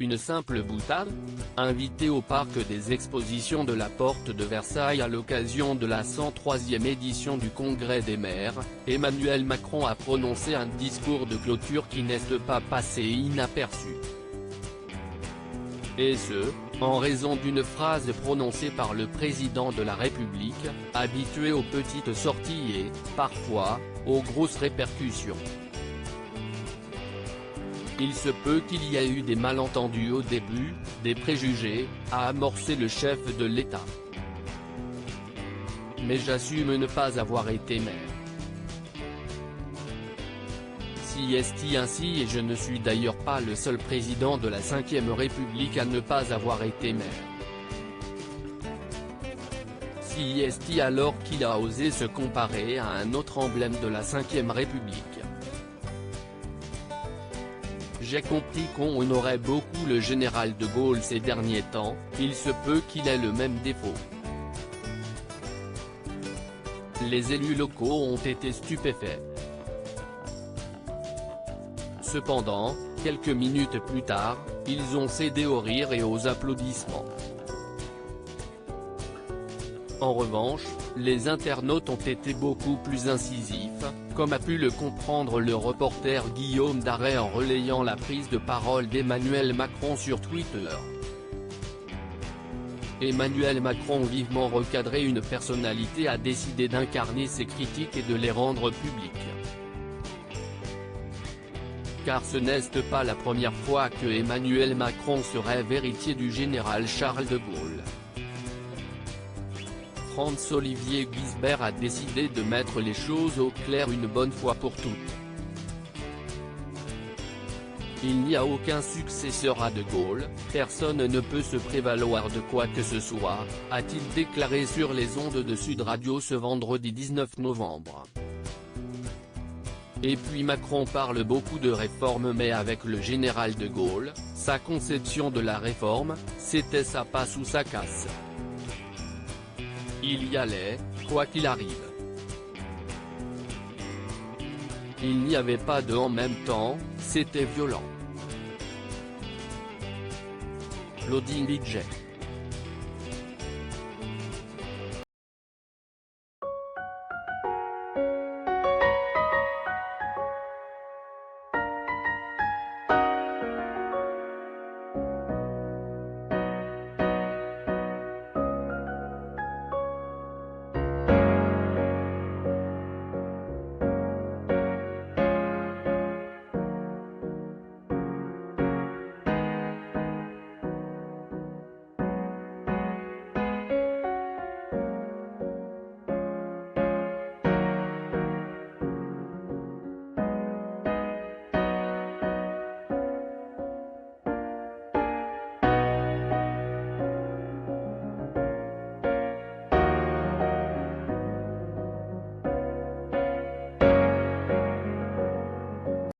Une simple boutade ? Invité au parc des expositions de la Porte de Versailles à l'occasion de la 103e édition du Congrès des maires, Emmanuel Macron a prononcé un discours de clôture qui n'est pas passé inaperçu. Et ce, en raison d'une phrase prononcée par le président de la République, habitué aux petites sorties et, parfois, aux grosses répercussions. Il se peut qu'il y ait eu des malentendus au début, des préjugés, a amorcé le chef de l'État. Mais j'assume ne pas avoir été maire. Si est ainsi et je ne suis d'ailleurs pas le seul président de la 5e République à ne pas avoir été maire. Si est alors qu'il a osé se comparer à un autre emblème de la 5e République. J'ai compris qu'on honorait beaucoup le général de Gaulle ces derniers temps, il se peut qu'il ait le même défaut. Les élus locaux ont été stupéfaits. Cependant, quelques minutes plus tard, ils ont cédé au rire et aux applaudissements. En revanche, les internautes ont été beaucoup plus incisifs, comme a pu le comprendre le reporter Guillaume Darey en relayant la prise de parole d'Emmanuel Macron sur Twitter. Emmanuel Macron, vivement recadré, une personnalité, a décidé d'incarner ses critiques et de les rendre publiques. Car ce n'est pas la première fois que Emmanuel Macron se rêve héritier du général Charles de Gaulle. Franz-Olivier Gisbert a décidé de mettre les choses au clair une bonne fois pour toutes. Il n'y a aucun successeur à De Gaulle, personne ne peut se prévaloir de quoi que ce soit, a-t-il déclaré sur les ondes de Sud Radio ce vendredi 19 novembre. Et puis Macron parle beaucoup de réforme, mais avec le général de Gaulle, sa conception de la réforme, c'était ça passe ou ça casse. Il y allait, quoi qu'il arrive. Il n'y avait pas de en même temps, c'était violent. Loading budget.